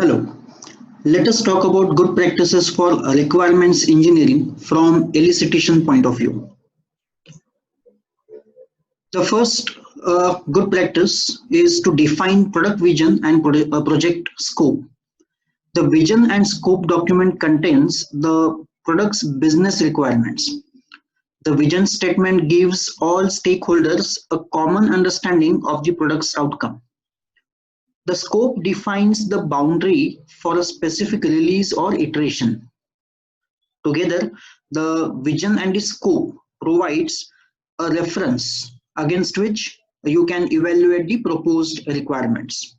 Hello, let us talk about good practices for requirements engineering from elicitation point of view. The first good practice is to define product vision and project scope. The vision and scope document contains the product's business requirements. The vision statement gives all stakeholders a common understanding of the product's outcome. The scope defines the boundary for a specific release or iteration. Together, the vision and the scope provides a reference against which you can evaluate the proposed requirements.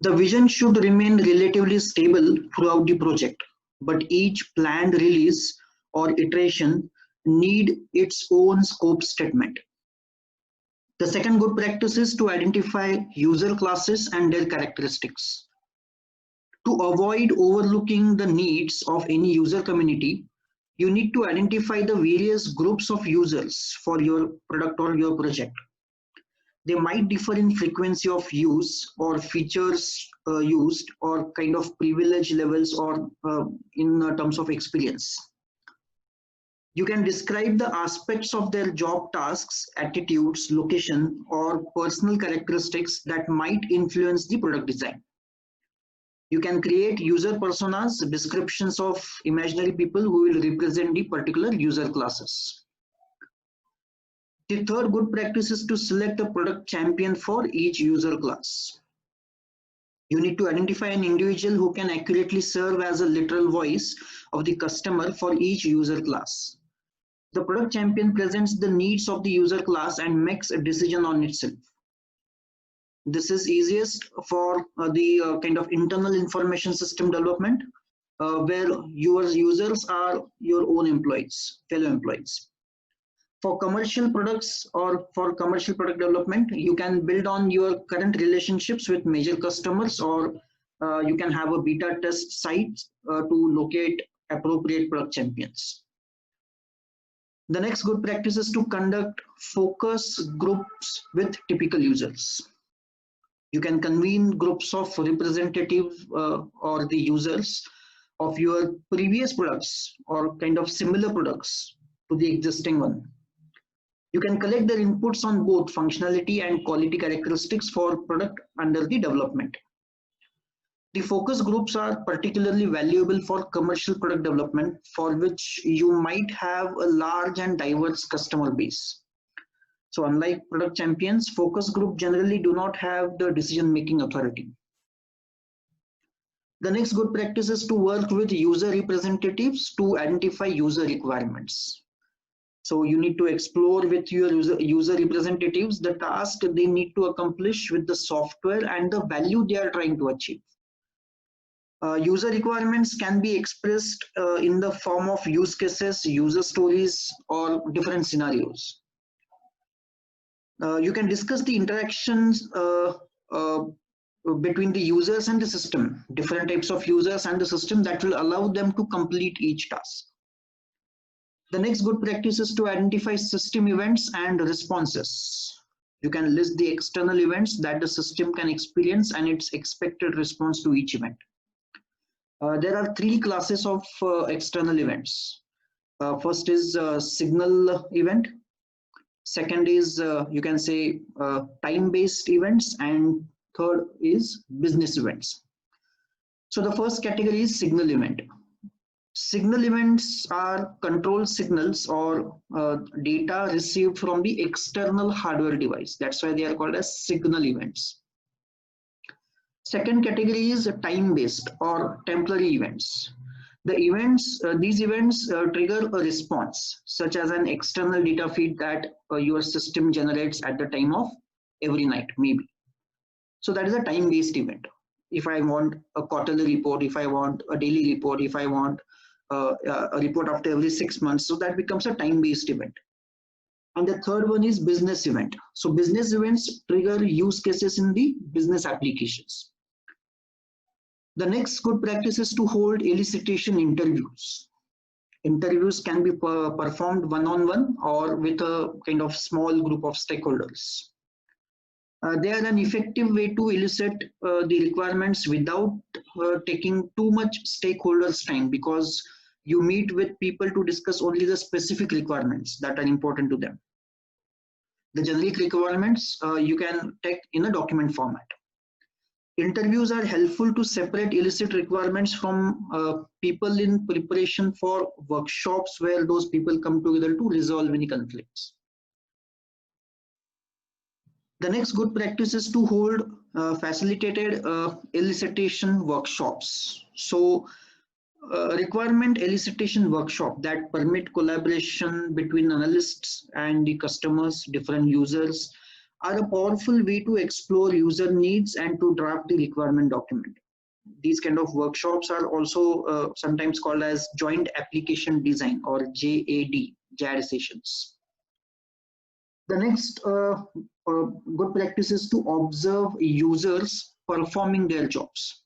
The vision should remain relatively stable throughout the project, but each planned release or iteration need its own scope statement. The second good practice is to identify user classes and their characteristics. To avoid overlooking the needs of any user community, you need to identify the various groups of users for your product or your project. They might differ in frequency of use or features used or kind of privilege levels or in terms of experience. You can describe the aspects of their job tasks, attitudes, location, or personal characteristics that might influence the product design. You can create user personas, descriptions of imaginary people who will represent the particular user classes. The third good practice is to select a product champion for each user class. You need to identify an individual who can accurately serve as a literal voice of the customer for each user class. The product champion presents the needs of the user class and makes a decision on itself. This is easiest for the kind of internal information system development where your users are your own employees, fellow employees. For commercial products or for commercial product development, you can build on your current relationships with major customers, or you can have a beta test site to locate appropriate product champions. The next good practice is to conduct focus groups with typical users. You can convene groups of representatives or the users of your previous products or kind of similar products to the existing one. You can collect their inputs on both functionality and quality characteristics for product under the development. The focus groups are particularly valuable for commercial product development, for which you might have a large and diverse customer base. So unlike product champions, focus group generally do not have the decision-making authority. The next good practice is to work with user representatives to identify user requirements. So you need to explore with your user representatives the task they need to accomplish with the software and the value they are trying to achieve. User requirements can be expressed in the form of use cases, user stories, or different scenarios. You can discuss the interactions between the users and the system, different types of users and the system that will allow them to complete each task. The next good practice is to identify system events and responses. You can list the external events that the system can experience and its expected response to each event. There are three classes of external events. First is signal event. Second is, you can say, time-based events, and third is business events. So the first category is signal event. Signal events are control signals or data received from the external hardware device. That's why they are called as signal events. Second category is time-based or temporary events. The events, these events trigger a response, such as an external data feed that your system generates at the time of every night, maybe. So that is a time-based event. If I want a quarterly report, if I want a daily report, if I want a report after every 6 months, so that becomes a time-based event. And the third one is business event. So business events trigger use cases in the business applications. The next good practice is to hold elicitation interviews. Interviews can be performed one-on-one or with a kind of small group of stakeholders. They are an effective way to elicit the requirements without taking too much stakeholders' time, because you meet with people to discuss only the specific requirements that are important to them. The generic requirements you can take in a document format. Interviews are helpful to separate illicit requirements from people in preparation for workshops where those people come together to resolve any conflicts. The next good practice is to hold facilitated elicitation workshops. So requirement elicitation workshop that permit collaboration between analysts and the customers, different users, are a powerful way to explore user needs and to draft the requirement document. These kind of workshops are also sometimes called as joint application design, or JAD sessions. The next good practice is to observe users performing their jobs.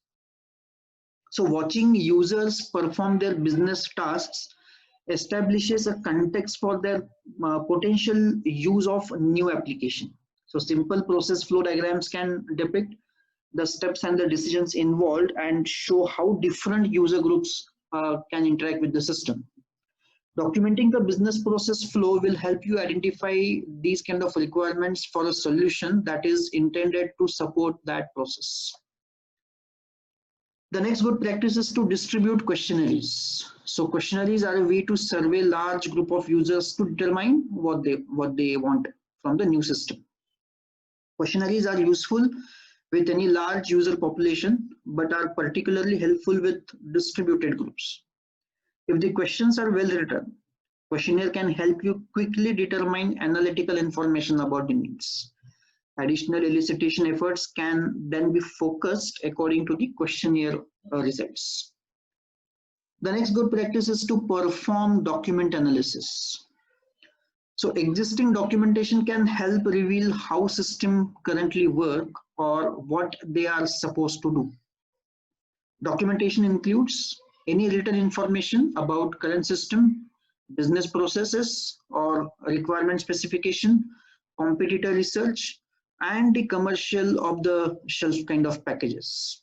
So watching users perform their business tasks establishes a context for their potential use of new application. So simple process flow diagrams can depict the steps and the decisions involved and show how different user groups can interact with the system. Documenting the business process flow will help you identify these kind of requirements for a solution that is intended to support that process. The next good practice is to distribute questionnaires. So questionnaires are a way to survey large group of users to determine what they want from the new system. Questionnaires are useful with any large user population, but are particularly helpful with distributed groups. If the questions are well written, questionnaire can help you quickly determine analytical information about the needs. Additional elicitation efforts can then be focused according to the questionnaire results. The next good practice is to perform document analysis. So existing documentation can help reveal how systems currently work or what they are supposed to do. Documentation includes any written information about current system, business processes or requirement specification, competitor research, and the commercial of the shelf kind of packages.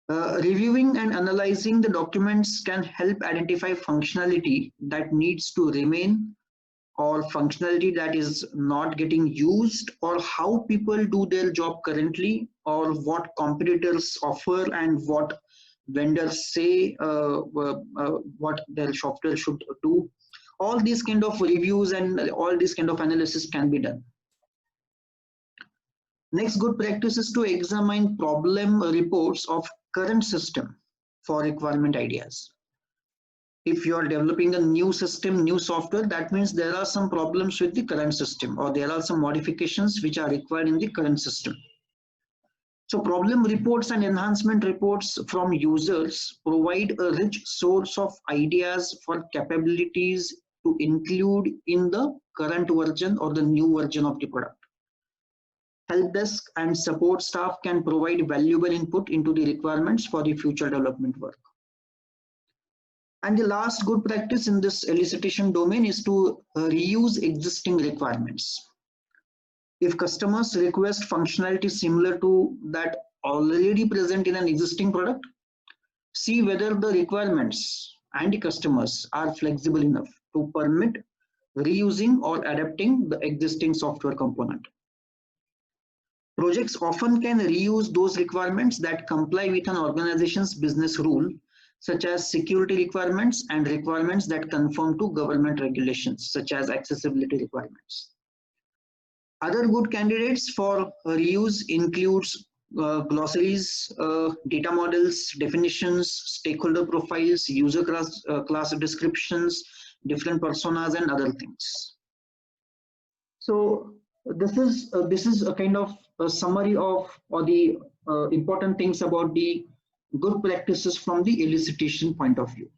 Reviewing and analyzing the documents can help identify functionality that needs to remain, or functionality that is not getting used, or how people do their job currently, or what competitors offer and what vendors say what their software should do. All these kind of reviews and all these kind of analysis can be done. Next good practice is to examine problem reports of current system for requirement ideas. If you are developing a new system, new software, that means there are some problems with the current system, or there are some modifications which are required in the current system. So problem reports and enhancement reports from users provide a rich source of ideas for capabilities to include in the current version or the new version of the product. Help desk and support staff can provide valuable input into the requirements for the future development work. And the last good practice in this elicitation domain is to reuse existing requirements. If customers request functionality similar to that already present in an existing product, see whether the requirements and the customers are flexible enough to permit reusing or adapting the existing software component. Projects often can reuse those requirements that comply with an organization's business rule, such as security requirements and requirements that conform to government regulations, such as accessibility requirements. Other good candidates for reuse includes glossaries, data models, definitions, stakeholder profiles, user class descriptions, different personas, and other things. So this is a kind of a summary of or the important things about the good practices from the elicitation point of view.